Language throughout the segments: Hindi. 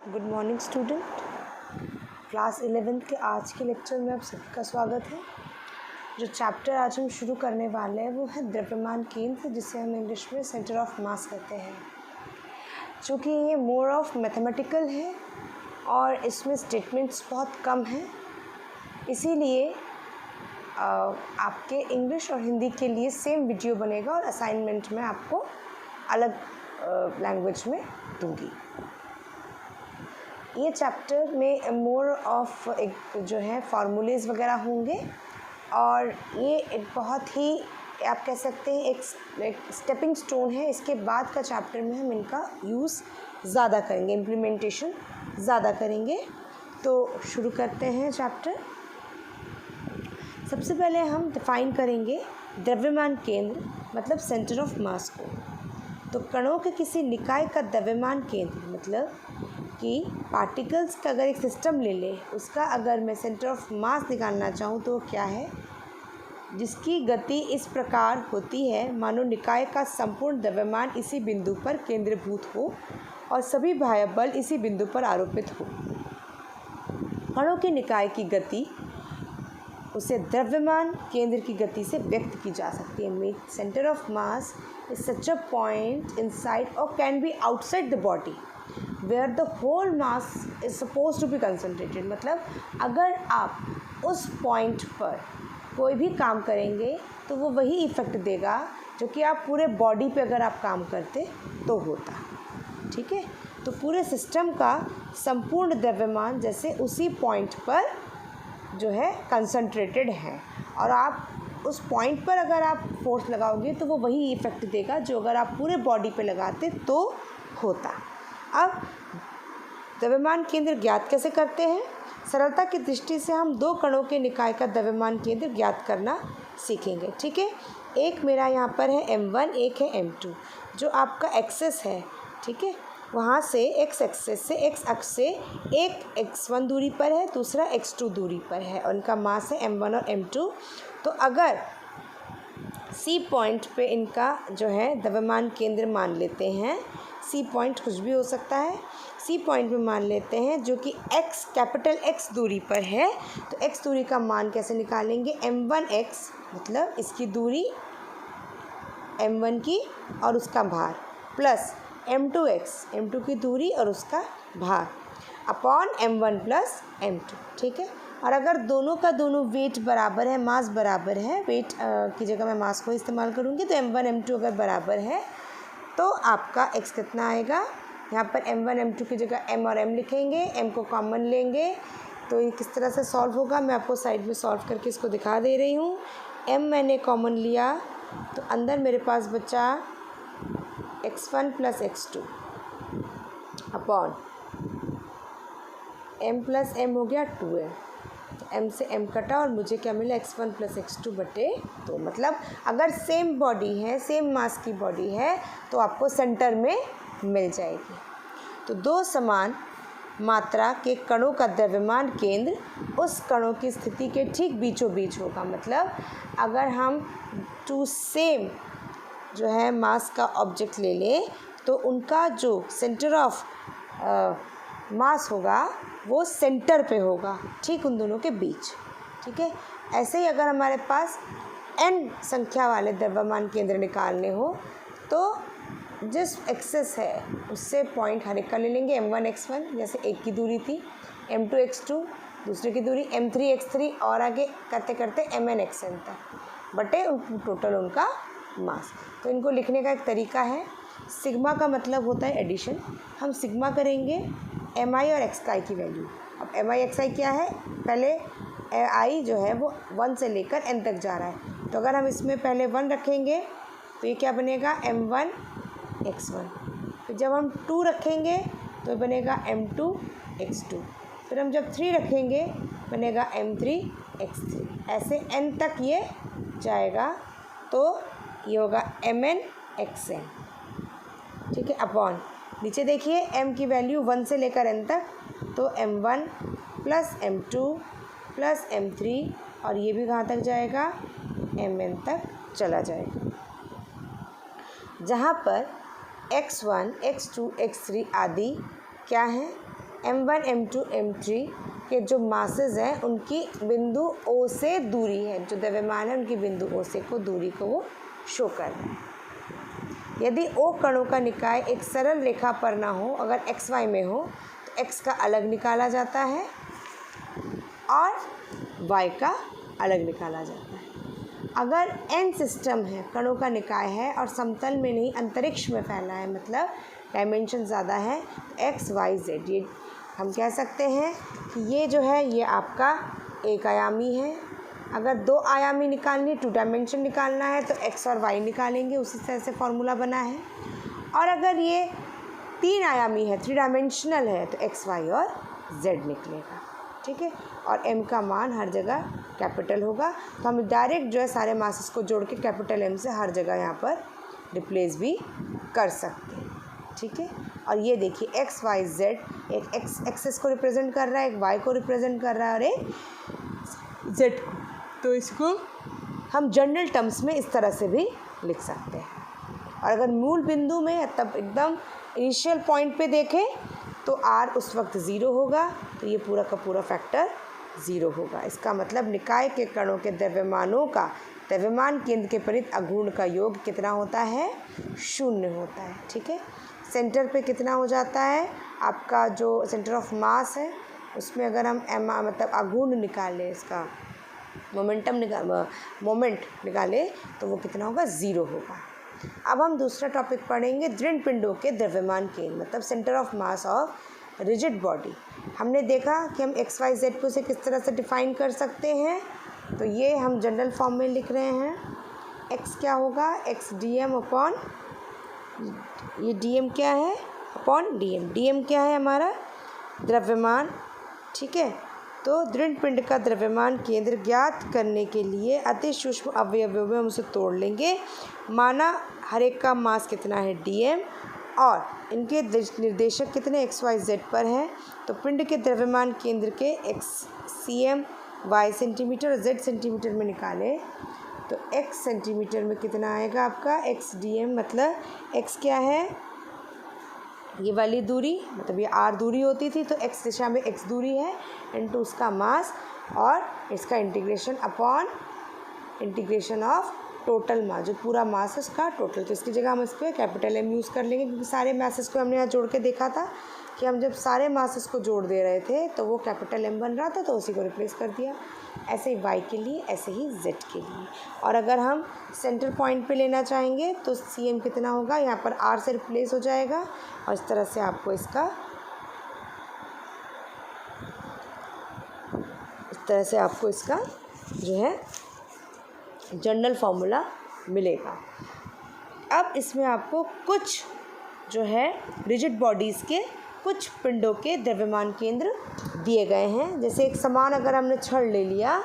Good morning student. Class 11th के आज के लेक्चर में आप सबका स्वागत है। जो चैप्टर आज हम शुरू करने वाले हैं वो है द्रव्यमान केंद्र, जिसे हम इंग्लिश में सेंटर ऑफ मास कहते हैं। चूँकि ये मोर ऑफ मैथमेटिकल है और इसमें स्टेटमेंट्स बहुत कम हैं, इसीलिए आपके इंग्लिश और हिंदी के लिए सेम वीडियो बनेगा और असाइनमेंट में आपको अलग लैंग्वेज में दूंगी। ये चैप्टर में मोर ऑफ एक जो है फार्मूलेज वगैरह होंगे और ये एक बहुत ही आप कह सकते हैं एक स्टेपिंग स्टोन है। इसके बाद का चैप्टर में हम इनका यूज़ ज़्यादा करेंगे, इम्प्लीमेंटेशन ज़्यादा करेंगे। तो शुरू करते हैं चैप्टर। सबसे पहले हम डिफ़ाइन करेंगे द्रव्यमान केंद्र मतलब सेंटर ऑफ मास को। तो कणों के किसी निकाय का द्रव्यमान केंद्र मतलब कि पार्टिकल्स का अगर एक सिस्टम ले ले, उसका अगर मैं सेंटर ऑफ मास निकालना चाहूँ तो क्या है, जिसकी गति इस प्रकार होती है मानो निकाय का संपूर्ण द्रव्यमान इसी बिंदु पर केंद्रीभूत हो और सभी बाह्य बल इसी बिंदु पर आरोपित हो। कणों के निकाय की गति उसे द्रव्यमान केंद्र की गति से व्यक्त की जा सकती है। Centre of mass is such a point inside और can be outside the body where the whole mass is suppose to be concentrated. मतलब अगर आप उस पॉइंट पर कोई भी काम करेंगे तो वो वही इफ़ेक्ट देगा जो कि आप पूरे बॉडी पे अगर आप काम करते तो होता। ठीक है, तो पूरे सिस्टम का संपूर्ण द्रव्यमान जैसे उसी पॉइंट पर जो है कंसनट्रेटेड है और आप उस पॉइंट पर अगर आप फोर्स लगाओगे तो वो वही इफ़ेक्ट देगा जो अगर आप पूरे बॉडी पे लगाते तो होता। अब द्रव्यमान केंद्र ज्ञात कैसे करते हैं? सरलता की दृष्टि से हम दो कणों के निकाय का द्रव्यमान केंद्र ज्ञात करना सीखेंगे। ठीक है, एक मेरा यहाँ पर है m1, एक है m2 जो आपका एक्सेस है। ठीक है, वहाँ से एक्स एक्सेस से एक्स अक्ष से एक x1 दूरी पर है, दूसरा x2 दूरी पर है और इनका मास है m1 और m2। तो अगर C पॉइंट पे इनका जो है द्रव्यमान केंद्र मान लेते हैं, C पॉइंट कुछ भी हो सकता है, C पॉइंट में मान लेते हैं जो कि x कैपिटल X दूरी पर है, तो x दूरी का मान कैसे निकालेंगे? m1x मतलब इसकी दूरी m1 की और उसका भार प्लस m2x m2 की दूरी और उसका भार अपॉन m1 प्लस m2। ठीक है, और अगर दोनों का दोनों वेट बराबर है, मास बराबर है, वेट की जगह मैं मास को इस्तेमाल करूँगी, तो m1 m2 अगर बराबर है तो आपका x कितना आएगा? यहाँ पर m1 m2 की जगह m और m लिखेंगे, m को कॉमन लेंगे। तो ये किस तरह से सॉल्व होगा मैं आपको साइड में सॉल्व करके इसको दिखा दे रही हूँ। m मैंने कॉमन लिया तो अंदर मेरे पास बचा x1 plus x2 upon m plus m हो गया 2m, तो m से m कटा और मुझे क्या मिला? x1 प्लस x2 बटे 2। मतलब अगर सेम बॉडी है, सेम मास की बॉडी है तो आपको सेंटर में मिल जाएगी। तो दो समान मात्रा के कणों का द्रव्यमान केंद्र उस कणों की स्थिति के ठीक बीचों बीच होगा। मतलब अगर हम टू सेम जो है मास का ऑब्जेक्ट ले लें तो उनका जो सेंटर ऑफ मास होगा वो सेंटर पे होगा, ठीक उन दोनों के बीच। ठीक है, ऐसे ही अगर हमारे पास n संख्या वाले द्रव्यमान केंद्र निकालने हो तो जिस एक्सेस है उससे पॉइंट हर एक का ले लेंगे। m1 x1 जैसे एक की दूरी थी, m2 x2 दूसरे की दूरी, m3 x3 और आगे करते करते mn xn तक बटे टोटल उनका मास। तो इनको लिखने का एक तरीका है, सिग्मा का मतलब होता है एडिशन। हम सिग्मा करेंगे mi और xi की वैल्यू। अब mi xi क्या है? पहले i जो है वो 1 से लेकर n तक जा रहा है, तो अगर हम इसमें पहले 1 रखेंगे तो ये क्या बनेगा? m1 x1। फिर जब हम 2 रखेंगे तो बनेगा m2 x2। फिर हम जब 3 रखेंगे बनेगा m3 x3। ऐसे n तक ये जाएगा तो ये होगा mn xn। ठीक है, अपॉन नीचे देखिए m की वैल्यू 1 से लेकर n तक, तो m1 plus m2 plus m3 और ये भी कहाँ तक जाएगा? mn तक चला जाएगा। जहाँ पर x1 x2 x3 आदि क्या हैं? M1 M2 M3 के जो मासेस हैं उनकी बिंदु O से दूरी है, जो द्रव्यमान है उनकी बिंदु O से को दूरी को वो शो कर रहे हैं। यदि O कणों का निकाय एक सरल रेखा पर ना हो, अगर XY में हो तो X का अलग निकाला जाता है और Y का अलग निकाला जाता है। अगर N सिस्टम है, कणों का निकाय है और समतल में नहीं अंतरिक्ष में फैला है, मतलब डायमेंशन ज़्यादा है, तो X Y Z, ये हम कह सकते हैं कि ये जो है ये आपका एक आयामी है। अगर 2 आयामी निकालनी, 2 डायमेंशन निकालना है तो X और Y निकालेंगे, उसी तरह से फॉर्मूला बना है। और अगर ये 3 आयामी है, 3 डायमेंशनल है, तो X Y और Z निकलेगा, ठीक है। और M का मान हर जगह कैपिटल होगा, तो हम डायरेक्ट जो है सारे मासेस को जोड़ के कैपिटल M से हर जगह यहाँ पर रिप्लेस भी कर सकते हैं, ठीक है। और ये देखिए X Y Z, एक X एक्सेस को रिप्रेजेंट कर रहा है, एक Y को रिप्रेजेंट कर रहा है और एक Z को, तो इसको हम जनरल टर्म्स में इस तरह से भी लिख सकते हैं। और अगर मूल बिंदु में तब एकदम इनिशियल पॉइंट पे देखें तो R उस वक्त 0 होगा, तो ये पूरा का पूरा फैक्टर 0 होगा। इसका मतलब निकाय के कणों के द्रव्यमानों का द्रव्यमान केंद्र के परित आघूर्ण का योग कितना होता है? 0 होता है, ठीक है। सेंटर पे कितना हो जाता है? आपका जो सेंटर ऑफ मास है उसमें अगर हम मतलब आघूर्ण निकालें, इसका मोमेंट निकाले तो वो कितना होगा? 0 होगा। अब हम दूसरा टॉपिक पढ़ेंगे, दृढ़ पिंडों के द्रव्यमान केंद्र, मतलब centre of mass of rigid body. हमने देखा कि हम एक्स वाई जेड को से किस तरह से डिफाइन कर सकते हैं, तो ये हम जनरल फॉर्म में लिख रहे हैं। एक्स क्या होगा? एक्स डी एम अपॉन, ये डी एम क्या है? Upon d m. D m क्या है? हमारा द्रव्यमान, ठीक है। तो दृढ़ पिंड का द्रव्यमान केंद्र ज्ञात करने के लिए अति सूक्ष्म अवयवों में हम उसे तोड़ लेंगे। माना हर एक का मास कितना है? डीएम, और इनके निर्देशक कितने एक्स वाई जेड पर हैं, तो पिंड के द्रव्यमान केंद्र के x c m y centimetre और जेड सेंटीमीटर में निकालें तो एक्स सेंटीमीटर में कितना आएगा आपका? एक्स डी एम, मतलब एक्स क्या है? ये वाली दूरी, मतलब ये आर दूरी होती थी, तो एक्स दिशा में एक्स दूरी है इनटू उसका मास और इसका integration upon integration of total mass, जो पूरा मास है उसका टोटल। तो इसकी जगह हम इस पर कैपिटल एम यूज़ कर लेंगे, क्योंकि सारे मासेस को हमने यहाँ जोड़ के देखा था कि हम जब सारे मासेस को जोड़ दे रहे थे तो वो कैपिटल एम बन रहा था, तो उसी को रिप्लेस कर दिया। ऐसे ही वाई के लिए, ऐसे ही जेड के लिए। और अगर हम सेंटर पॉइंट पे लेना चाहेंगे तो सी एम कितना होगा? यहाँ पर आर से रिप्लेस हो जाएगा, और इस तरह से आपको इसका जो है जनरल फार्मूला मिलेगा। अब इसमें आपको कुछ जो है रिजिड बॉडीज़ के कुछ पिंडों के द्रव्यमान केंद्र दिए गए हैं। जैसे एक समान अगर हमने छड़ ले लिया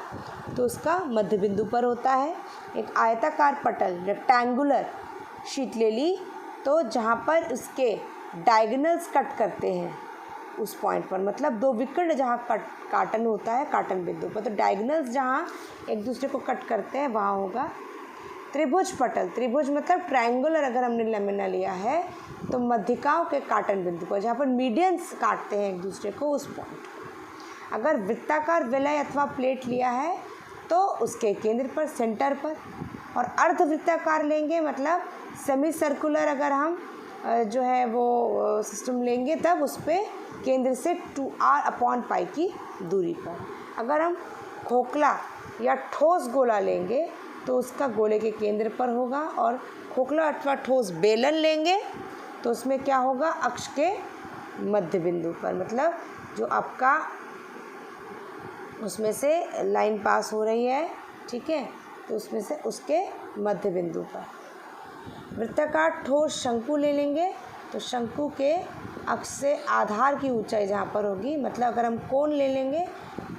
तो उसका मध्य बिंदु पर होता है। एक आयताकार पटल रेक्टेंगुलर शीट ले ली, तो जहाँ पर उसके डायगोनल्स कट करते हैं उस पॉइंट पर, मतलब 2 विकर्ण जहाँ काटन होता है, काटन बिंदु पर, तो डायगोनल्स जहाँ एक दूसरे को कट करते हैं वहाँ होगा त्रिभुज पटल। त्रिभुज मतलब ट्रायंगुलर अगर हमने लेमिना लिया है तो मध्यिकाओं के काटन बिंदु पर, जहाँ पर मीडियंस काटते हैं एक दूसरे को, उस पॉइंट। अगर वृत्ताकार विलय अथवा प्लेट लिया है तो उसके केंद्र पर, सेंटर पर। और अर्धवृत्ताकार लेंगे, मतलब सेमी सर्कुलर अगर हम जो है वो सिस्टम लेंगे, तब उस पर केंद्र से 2r/π की दूरी पर। अगर हम खोखला या ठोस गोला लेंगे तो उसका गोले के केंद्र पर होगा, और खोखला अथवा ठोस बेलन लेंगे तो उसमें क्या होगा? अक्ष के मध्य बिंदु पर, मतलब जो आपका उसमें से लाइन पास हो रही है, ठीक है, तो उसमें से उसके मध्य बिंदु पर। वृत्ताकार ठोस शंकु ले लेंगे तो शंकु के अक्ष से आधार की ऊंचाई जहाँ पर होगी, मतलब अगर हम कोण ले लेंगे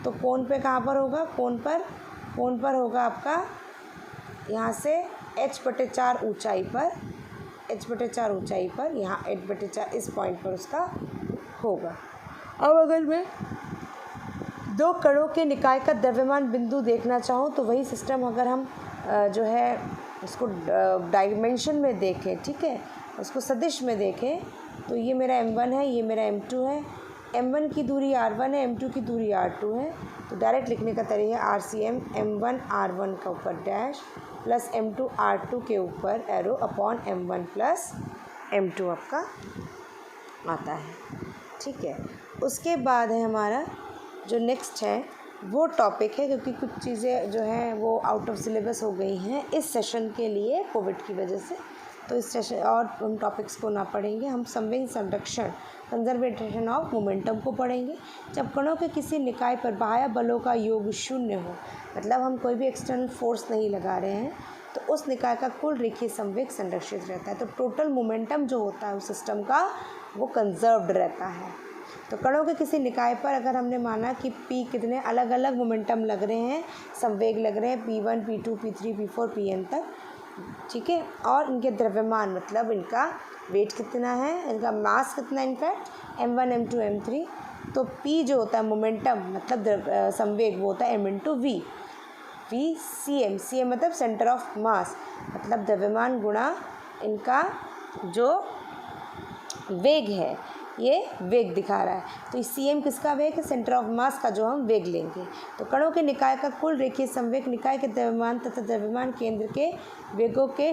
तो कोण पे कहाँ पर होगा? कोण पर होगा आपका यहाँ से h/4 ऊंचाई पर, h/4 ऊंचाई पर, यहाँ h/4 इस पॉइंट पर उसका होगा। अब अगर मैं 2 कणों के निकाय का द्रव्यमान बिंदु देखना चाहूँ तो वही सिस्टम अगर हम जो है उसको डायमेंशन में देखें, ठीक है, उसको सदिश में देखें, तो ये मेरा M1 है, ये मेरा M2 है, m1 की दूरी r1 है, m2 की दूरी r2 है, तो डायरेक्ट लिखने का तरीका है RCM m1 r1 का ऊपर डैश प्लस m2 r2 के ऊपर arrow upon m1 plus m2 आपका आता है। ठीक है, उसके बाद है हमारा जो नेक्स्ट है वो टॉपिक है, क्योंकि कुछ चीज़ें जो हैं वो आउट ऑफ सिलेबस हो गई हैं इस सेशन के लिए कोविड की वजह से, तो इस सेशन और हम टॉपिक्स को ना पढ़ेंगे। हम संवेग संरक्षण कंजर्वेशन ऑफ मोमेंटम को पढ़ेंगे। जब कणों के किसी निकाय पर बाह्य बलों का योग शून्य हो, मतलब हम कोई भी एक्सटर्नल फोर्स नहीं लगा रहे हैं, तो उस निकाय का कुल रेखीय संवेग संरक्षित रहता है। तो टोटल मोमेंटम जो होता है उस सिस्टम का वो कंजर्व्ड रहता है। तो कणों के किसी निकाय पर अगर हमने माना कि P कितने अलग अलग मोमेंटम लग रहे हैं, संवेग लग रहे हैं P1 P2 P3 P4 Pn तक, ठीक है, और इनके द्रव्यमान मतलब इनका वेट कितना है, इनका मास कितना, इनफैक्ट m1 m2 m3, तो P जो होता है मोमेंटम मतलब संवेग वो होता है m into v, v cm मतलब सेंटर ऑफ मास, मतलब द्रव्यमान गुणा इनका जो वेग है, ये वेग दिखा रहा है। तो cm किसका वेग है, सेंटर ऑफ मास का जो हम वेग लेंगे। तो कणों के निकाय का कुल रेखीय संवेग निकाय के द्रव्यमान तथा द्रव्यमान केंद्र के वेगों के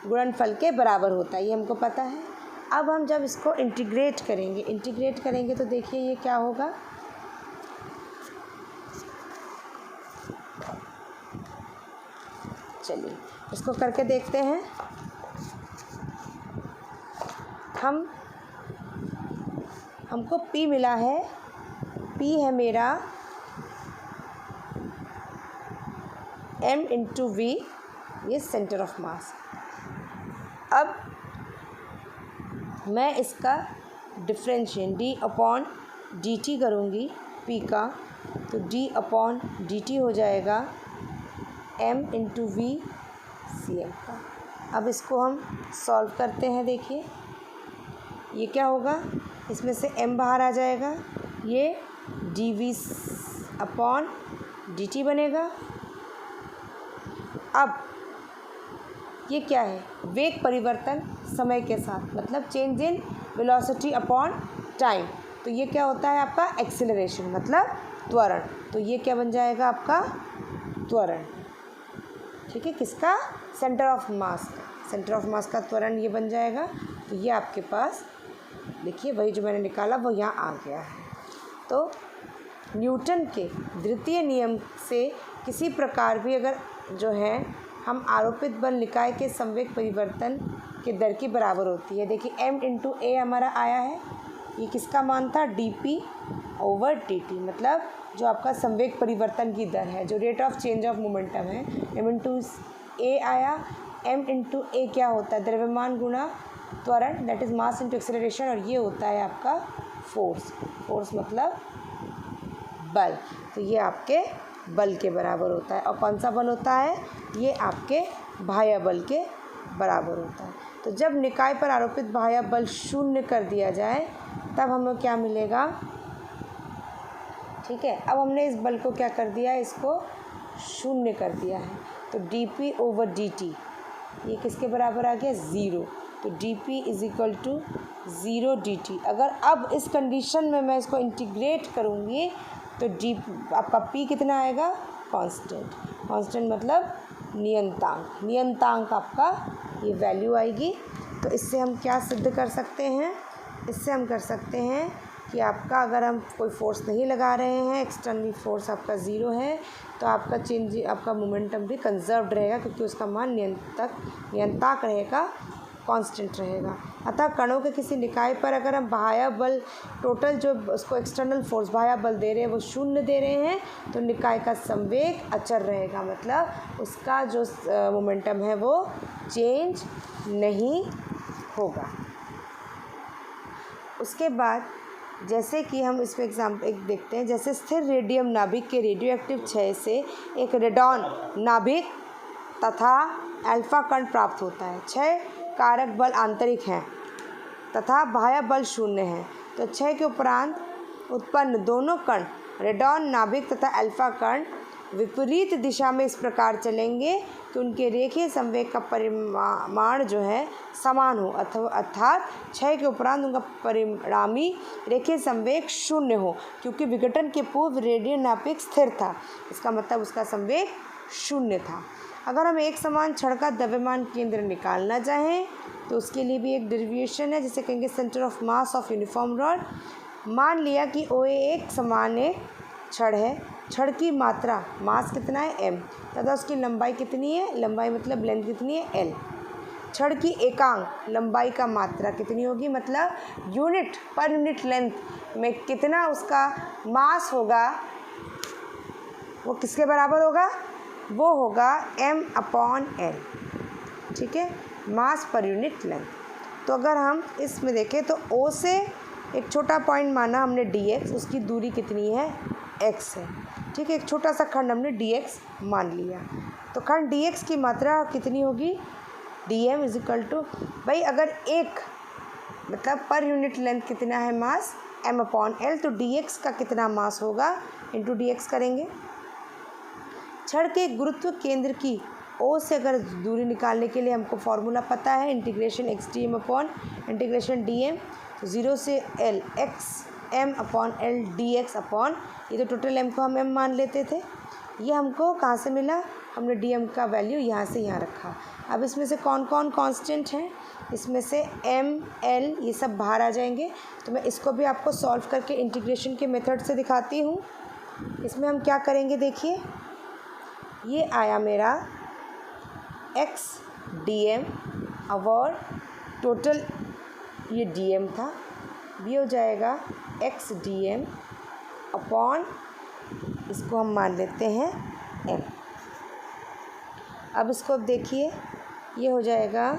गुणनफल के बराबर होता है, ये हमको पता है। अब हम जब इसको इंटीग्रेट करेंगे तो देखिए ये क्या होगा, चलिए इसको करके देखते हैं। हमको P मिला है, P है मेरा m इंटू वी, ये सेंटर ऑफ मास। अब मैं इसका डिफ्रेंशिएट d अपॉन dt करूँगी P का, तो d अपॉन dt हो जाएगा m इंटू वी cm का। अब इसको हम सॉल्व करते हैं। देखिए ये क्या होगा, इसमें से m बाहर आ जाएगा, ये dv अपॉन dt बनेगा। अब ये क्या है, वेग परिवर्तन समय के साथ, मतलब change in velocity upon time, तो ये क्या होता है आपका एक्सीलरेशन मतलब त्वरण। तो ये क्या बन जाएगा आपका त्वरण, ठीक है, किसका, सेंटर ऑफ मास का, सेंटर ऑफ मास का त्वरण ये बन जाएगा। तो ये आपके पास देखिए वही जो मैंने निकाला वो यहाँ आ गया है। तो न्यूटन के द्वितीय नियम से किसी प्रकार भी अगर जो है हम आरोपित बल निकाय के संवेग परिवर्तन के दर की बराबर होती है। देखिए m इंटू ए हमारा आया है, ये किसका मान था, dp ओवर dt, मतलब जो आपका संवेग परिवर्तन की दर है, जो rate of change of momentum है। m इंटू ए आया, m इंटू ए क्या होता है, द्रव्यमान गुणा त्वरण, that is mass into acceleration, और ये होता है आपका फोर्स मतलब बल। तो ये आपके बल के बराबर होता है। और कौन सा बल होता है, ये आपके बाह्य बल के बराबर होता है। तो जब निकाय पर आरोपित बाह्य बल शून्य कर दिया जाए तब हमें क्या मिलेगा, ठीक है। अब हमने इस बल को क्या कर दिया है, इसको शून्य कर दिया है। तो dp ओवर dt ये किसके बराबर आ गया, ज़ीरो। तो dp is equal to zero dt। अगर अब इस कंडीशन में मैं इसको इंटीग्रेट करूँगी तो आपका p कितना आएगा, कांस्टेंट मतलब नियंतांक आपका ये वैल्यू आएगी। तो इससे हम क्या सिद्ध कर सकते हैं, इससे हम कर सकते हैं कि आपका अगर हम कोई फोर्स नहीं लगा रहे हैं, एक्सटर्नल फोर्स आपका ज़ीरो है, तो आपका मोमेंटम भी कंजर्व्ड रहेगा, क्योंकि उसका मान नियंतांक रहेगा, कांस्टेंट रहेगा। अतः कणों के किसी निकाय पर अगर हम बाह्य बल टोटल जो उसको एक्सटर्नल फोर्स बाह्य बल दे रहे हैं वो शून्य दे रहे हैं, तो निकाय का संवेग अचर रहेगा, मतलब उसका जो मोमेंटम है वो चेंज नहीं होगा। उसके बाद जैसे कि हम इसमें एग्जाम्पल एक देखते हैं, जैसे स्थिर रेडियम नाभिक के रेडियो एक्टिव क्षय से एक रेडॉन नाभिक तथा अल्फा कण प्राप्त होता है। क्षय कारक बल आंतरिक हैं तथा बाह्य बल शून्य है। तो क्षय के उपरांत उत्पन्न दोनों कण रेडॉन नाभिक तथा अल्फा कण विपरीत दिशा में इस प्रकार चलेंगे कि उनके रेखीय संवेग का परिमाण जो है समान हो, अथवा अर्थात क्षय के उपरांत उनका परिणामी रेखीय संवेग शून्य हो, क्योंकि विघटन के पूर्व रेडियल नाभिक स्थिर था। इसका मतलब उसका संवेग शून्य था। अगर हम एक समान छड़ का द्रव्यमान केंद्र निकालना चाहें तो उसके लिए भी एक डेरिवेशन है, जिसे कहेंगे centre of mass of uniform rod. मान लिया कि OA एक समान एक छड़ है, छड़ की मात्रा मास कितना है m, तथा उसकी लंबाई कितनी है, लंबाई मतलब लेंथ कितनी है l। छड़ की एकांक लंबाई का मात्रा कितनी होगी, मतलब यूनिट पर यूनिट लेंथ में कितना उसका मास होगा, वो किसके बराबर होगा, वो होगा m/l। ठीक है, मास पर यूनिट लेंथ। तो अगर हम इसमें देखें तो O से एक छोटा पॉइंट माना हमने dx, उसकी दूरी कितनी है, x है। ठीक है, एक छोटा सा खंड हमने dx मान लिया, तो खंड dx की मात्रा कितनी होगी, dm = भाई अगर एक मतलब पर यूनिट लेंथ कितना है मास m/l, तो dx का कितना मास होगा इंटू dx करेंगे। छड़ के गुरुत्व केंद्र की O से अगर दूरी निकालने के लिए हमको फॉर्मूला पता है, इंटीग्रेशन x/dm, तो 0 से l x m/l dx upon, ये तो टोटल m को हम m मान लेते थे, ये हमको कहाँ से मिला, हमने dm का वैल्यू यहाँ से यहाँ रखा। अब इसमें से कौन कौन कांस्टेंट हैं, इसमें से m l ये सब बाहर आ जाएंगे। तो मैं इसको भी आपको सॉल्व करके इंटीग्रेशन के मेथड से दिखाती हूँ। इसमें हम क्या करेंगे, देखिए ये आया मेरा x dm और टोटल ये dm था, ये हो जाएगा x dm अपॉन, इसको हम मान लेते हैं m। अब इसको देखिए, ये हो जाएगा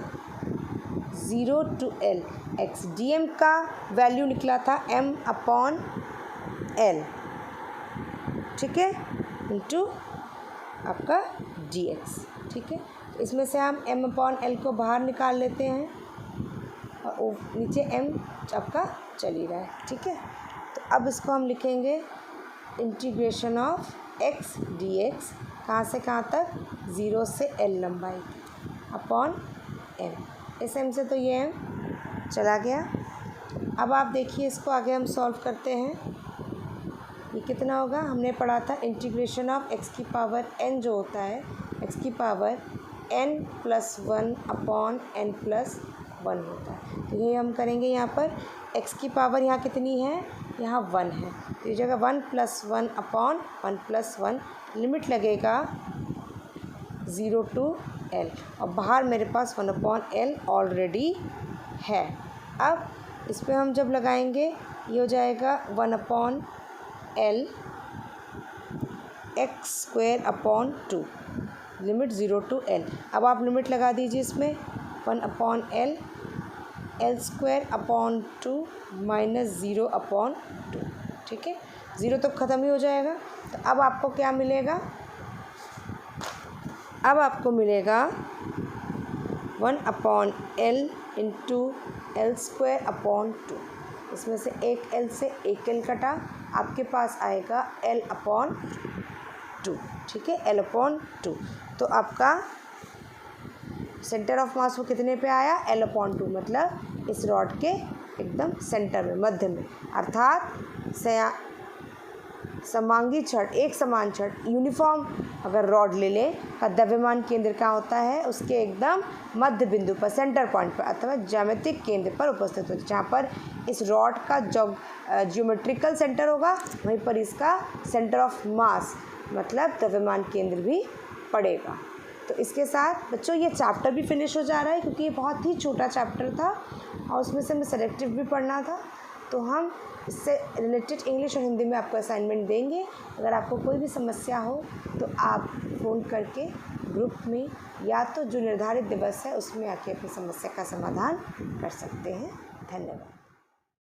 0 to l, x dm का वैल्यू निकला था m/l, ठीक है, इंटू आपका dx। ठीक है, तो इसमें से हम m/l को बाहर निकाल लेते हैं और नीचे m आपका चल ही रहा है। ठीक है, तो अब इसको हम लिखेंगे इंटीग्रेशन ऑफ x dx, कहाँ से कहाँ तक, 0 से l लंबाई अपॉन m। इस m से तो ये m चला गया। अब आप देखिए इसको आगे हम सॉल्व करते हैं, ये कितना होगा, हमने पढ़ा था इंटीग्रेशन ऑफ x की पावर n जो होता है, x की पावर n+1 अपॉन n+1 होता है। तो ये हम करेंगे, यहाँ पर x की पावर यहाँ कितनी है, यहाँ 1 है, तो ये जगह 1+1 अपॉन 1+1, लिमिट लगेगा 0 to l, और बाहर मेरे पास 1/l ऑलरेडी है। अब इस पर हम जब लगाएंगे, ये हो जाएगा 1/l x²/2, limit 0 to l। अब आप लिमिट लगा दीजिए इसमें, 1/l l²/2 - 0/2। ठीक है, 0 तो ख़त्म ही हो जाएगा। तो अब आपको क्या मिलेगा, अब आपको मिलेगा 1/l इंटू l²/2। इसमें से एक l से एक l कटा, आपके पास आएगा l/2। ठीक है, l/2। तो आपका सेंटर ऑफ मास वो कितने पे आया, l/2, मतलब इस रॉड के एकदम सेंटर में, मध्य में, अर्थात समांगी छड़, एक समान छड़, यूनिफॉर्म अगर रॉड ले लें का द्रव्यमान केंद्र कहाँ होता है, उसके एकदम मध्य बिंदु पर, सेंटर पॉइंट पर अथवा ज्यामितिक केंद्र पर उपस्थित होती है। जहाँ पर इस रॉड का ज्योमेट्रिकल सेंटर होगा, वहीं पर इसका सेंटर ऑफ मास मतलब द्रव्यमान केंद्र भी पड़ेगा। तो इसके साथ बच्चों ये चैप्टर भी फिनिश हो जा रहा है, क्योंकि ये बहुत ही छोटा चैप्टर था और उसमें से हमें सेलेक्टिव भी पढ़ना था। तो हम इससे रिलेटेड इंग्लिश और हिंदी में आपको असाइनमेंट देंगे। अगर आपको कोई भी समस्या हो तो आप फ़ोन करके ग्रुप में या तो जो निर्धारित दिवस है उसमें आके अपनी समस्या का समाधान कर सकते हैं। धन्यवाद।